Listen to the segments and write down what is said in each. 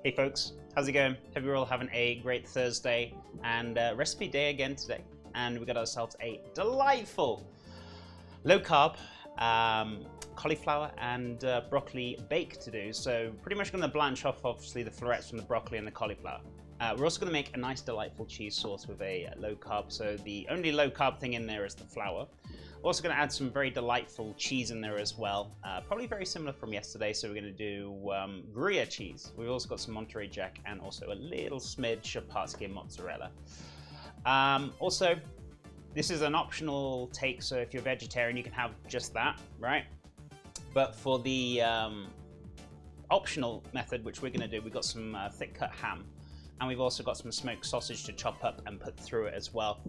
Hey folks, how's it going? Hope you're all having a great Thursday and recipe day again today. And we got ourselves a delightful low carb cauliflower and broccoli bake to do. So pretty much going to blanch off obviously the florets from the broccoli and the cauliflower. We're also going to make a nice delightful cheese sauce with a low carb. So the only low carb thing in there is the flour. We're also going to add some very delightful cheese in there as well. Probably very similar from yesterday. So we're going to do Gruyere cheese. We've also got some Monterey Jack and also a little smidge of part-skim mozzarella. Also, this is an optional take. So if you're vegetarian, you can have just that, right? But for the optional method, which we're going to do, we've got some thick cut ham. And we've also got some smoked sausage to chop up and put through it as well.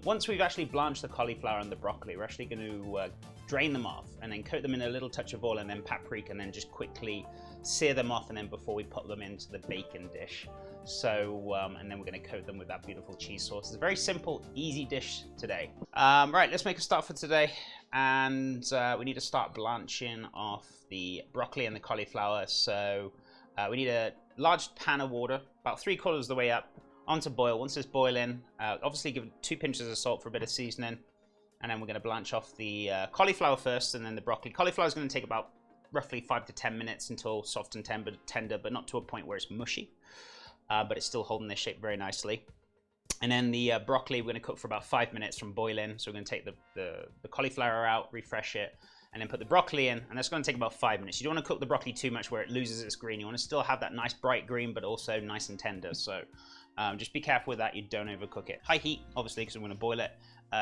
Once we've actually blanched the cauliflower and the broccoli, we're actually going to drain them off and then coat them in a little touch of oil and then paprika and then just quickly sear them off and then before we put them into the bacon dish. So, and then we're going to coat them with that beautiful cheese sauce. It's a very simple, easy dish today. Right, let's make a start for today. And we need to start blanching off the broccoli and the cauliflower. So we need a large pan of water, about 3/4 of the way up, onto boil. Once it's boiling, obviously give it 2 pinches of salt for a bit of seasoning, and then we're going to blanch off the cauliflower first, and then the broccoli. Cauliflower is going to take about roughly 5 to 10 minutes until soft and tender, but not to a point where it's mushy, but it's still holding their shape very nicely. And then the broccoli, we're going to cook for about 5 minutes from boiling. So we're going to take the cauliflower out, refresh it, and then put the broccoli in, and that's going to take about 5 minutes. You don't want to cook the broccoli too much where it loses its green. You want to still have that nice bright green, but also nice and tender. So just be careful with that. You don't overcook it. High heat, obviously, because I'm going to boil it.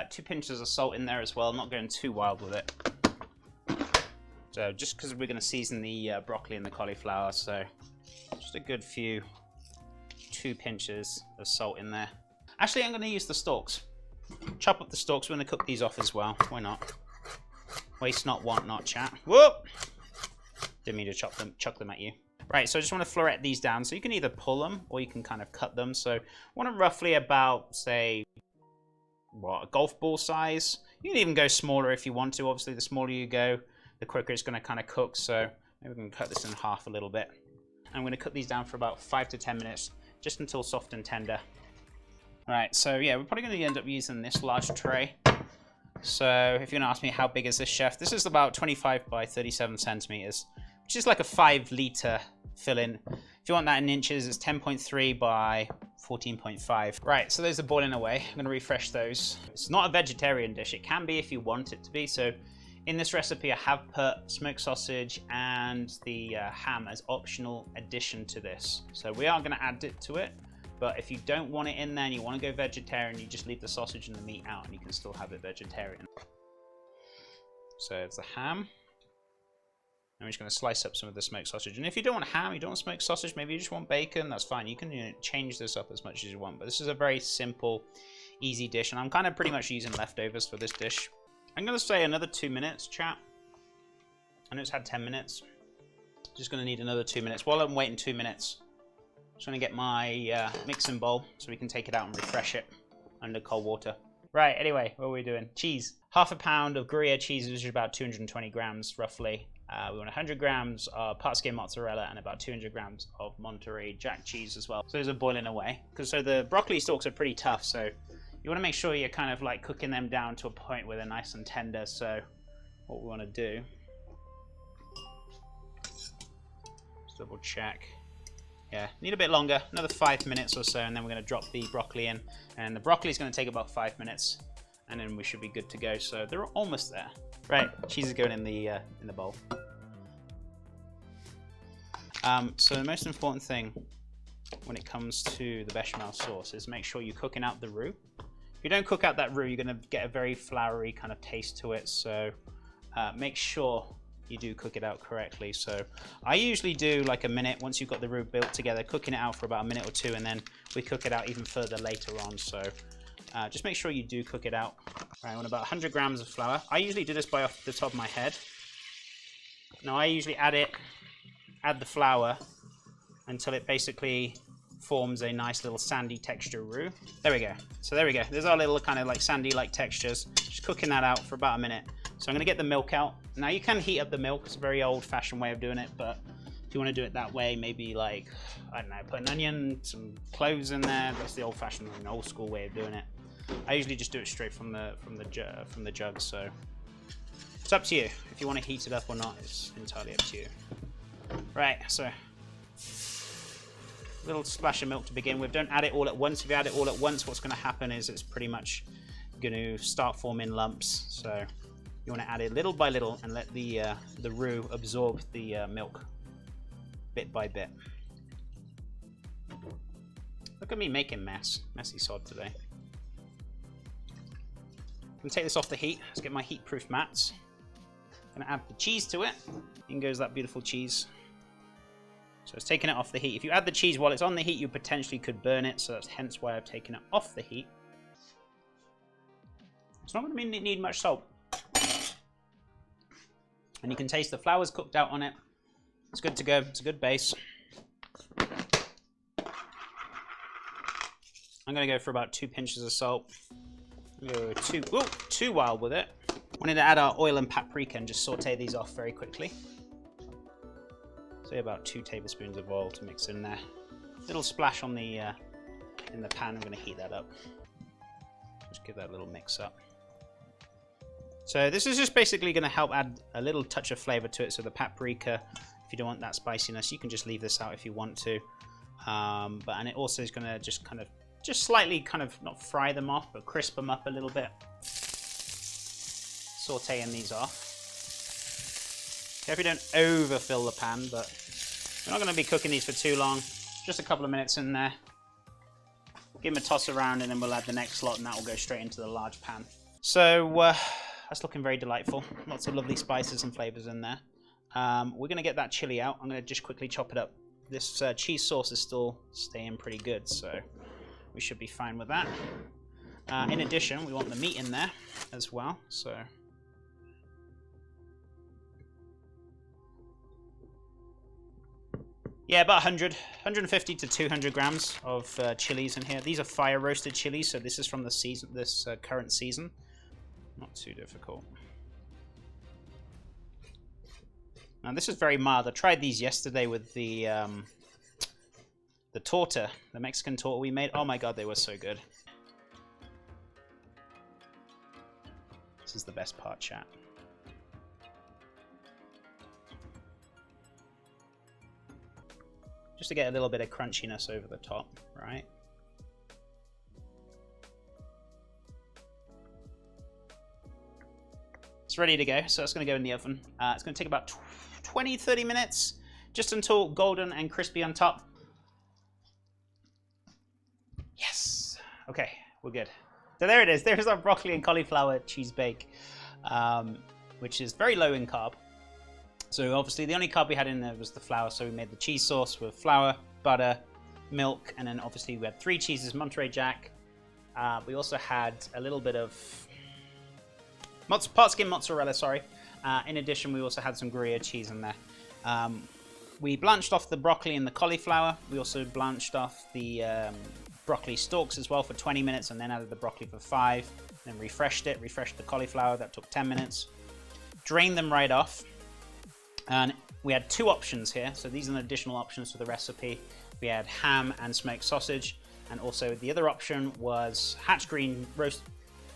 2 pinches of salt in there as well. I'm not going too wild with it. So just because we're going to season the broccoli and the cauliflower, so just a good few 2 pinches of salt in there. Actually, I'm going to use the stalks. Chop up the stalks. We're going to cook these off as well. Why not? Waste not, want not, chat. Whoop! Didn't mean to chuck them at you. Right, so I just want to floret these down. So you can either pull them or you can kind of cut them. So I want them roughly about, say, what, a golf ball size. You can even go smaller if you want to. Obviously, the smaller you go, the quicker it's going to kind of cook. So maybe we can cut this in half a little bit. I'm going to cook these down for about 5 to 10 minutes, just until soft and tender. Right, so yeah, we're probably going to end up using this large tray. So if you're going to ask me how big is this, chef, this is about 25 by 37 centimeters, which is like a 5-liter fill-in. If you want that in inches, it's 10.3 by 14.5. Right, so those are boiling away. I'm going to refresh those. It's not a vegetarian dish. It can be if you want it to be. So in this recipe, I have put smoked sausage and the ham as optional addition to this. So we are going to add it to it. But if you don't want it in there and you want to go vegetarian, you just leave the sausage and the meat out and you can still have it vegetarian. So it's the ham. I'm just going to slice up some of the smoked sausage. And if you don't want ham, you don't want smoked sausage, maybe you just want bacon, that's fine. You can change this up as much as you want. But this is a very simple, easy dish. And I'm kind of pretty much using leftovers for this dish. I'm going to say another 2 minutes, chat. I know it's had 10 minutes. Just going to need another 2 minutes. While I'm waiting 2 minutes, just going to get my mixing bowl so we can take it out and refresh it under cold water. Right, anyway, what are we doing? Cheese. Half a pound of Gruyere cheese, which is about 220 grams roughly. We want 100 grams of part-skim mozzarella and about 200 grams of Monterey Jack cheese as well. So those are boiling away. So the broccoli stalks are pretty tough, so you want to make sure you're kind of like cooking them down to a point where they're nice and tender. So what we want to do, just double check. Yeah, need a bit longer, another 5 minutes or so, and then we're going to drop the broccoli in. And the broccoli is going to take about 5 minutes, and then we should be good to go. So they're almost there. Right, cheese is going in the bowl. So the most important thing when it comes to the bechamel sauce is make sure you're cooking out the roux. If you don't cook out that roux, you're going to get a very floury kind of taste to it. So make sure you do cook it out correctly. So I usually do like a minute once you've got the roux built together, cooking it out for about a minute or two, and then we cook it out even further later on. So just make sure you do cook it out. Right, I want about 100 grams of flour. I usually do this by off the top of my head. Now I usually add the flour until it basically forms a nice little sandy texture roux. There we go. So there we go. There's our little kind of like sandy like textures. Just cooking that out for about a minute. So I'm going to get the milk out. Now you can heat up the milk. It's a very old fashioned way of doing it, but If you want to do it that way, maybe like, I don't know, put an onion, some cloves in there. That's the old-fashioned and old school way of doing it. I usually just do it straight from the jug, so it's up to you. If you want to heat it up or not, it's entirely up to you. Right, so little splash of milk to begin with. Don't add it all at once. If you add it all at once, what's going to happen is it's pretty much going to start forming lumps. So you want to add it little by little and let the roux absorb the milk bit by bit. Look at me making messy sod today. I'm going to take this off the heat. Let's get my heat-proof mats. I'm going to add the cheese to it. In goes that beautiful cheese. So it's taking it off the heat. If you add the cheese while it's on the heat, you potentially could burn it. So that's hence why I've taken it off the heat. It's not going to need much salt. And you can taste the flour's cooked out on it. It's good to go. It's a good base. I'm going to go for about 2 pinches of salt. Go too wild with it. Wanted to add our oil and paprika and just saute these off very quickly. Say about 2 tablespoons of oil to mix in there. Little splash on the in the pan. I'm going to heat that up. Just give that a little mix up. So this is just basically going to help add a little touch of flavor to it. So the paprika, if you don't want that spiciness, you can just leave this out if you want to. And it also is going to just slightly not fry them off, but crisp them up a little bit. Sauteing these off. Careful you don't overfill the pan, but we're not going to be cooking these for too long. Just a couple of minutes in there. Give them a toss around and then we'll add the next lot and that will go straight into the large pan. So that's looking very delightful. Lots of lovely spices and flavors in there. We're going to get that chili out. I'm going to just quickly chop it up. This cheese sauce is still staying pretty good, so we should be fine with that. In addition, we want the meat in there as well, so yeah, about 150 to 200 grams of chilies in here. These are fire roasted chilies, so this is from the season, this current season. Not too difficult. Now this is very mild. I tried these yesterday with the torta, the Mexican torta we made. Oh my god, they were so good. This is the best part, chat. Just to get a little bit of crunchiness over the top, right? It's ready to go, so it's going to go in the oven. It's going to take about 20-30 minutes, just until golden and crispy on top. Yes! Okay, we're good. So there it is. There's our broccoli and cauliflower cheese bake, which is very low in carb. So obviously the only carb we had in there was the flour, so we made the cheese sauce with flour, butter, milk, and then obviously we had 3 cheeses, Monterey Jack. We also had a little bit of part skim mozzarella, sorry. In addition, we also had some Gruyere cheese in there. We blanched off the broccoli and the cauliflower. We also blanched off the broccoli stalks as well for 20 minutes and then added the broccoli for 5. Then refreshed the cauliflower. That took 10 minutes. Drained them right off. And we had 2 options here. So these are the additional options to the recipe. We had ham and smoked sausage. And also the other option was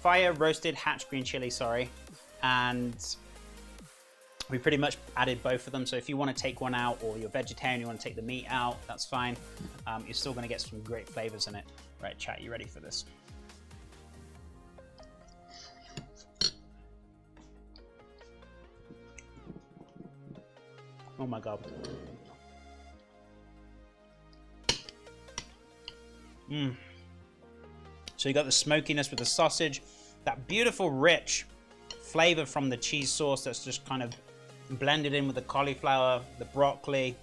fire roasted hatch green chili, sorry. And we pretty much added both of them. So if you want to take one out or you're vegetarian, you want to take the meat out, that's fine. You're still going to get some great flavors in it. Right, chat, you ready for this? Oh my god. So you got the smokiness with the sausage, that beautiful rich flavor from the cheese sauce that's just kind of blended in with the cauliflower, the broccoli.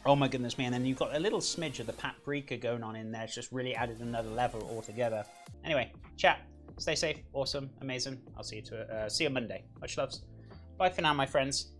Oh my goodness me, and then you've got a little smidge of the paprika going on in there. It's just really added another level altogether. Anyway, chat, stay safe, awesome, amazing. I'll see you Monday. Much loves. Bye for now, my friends.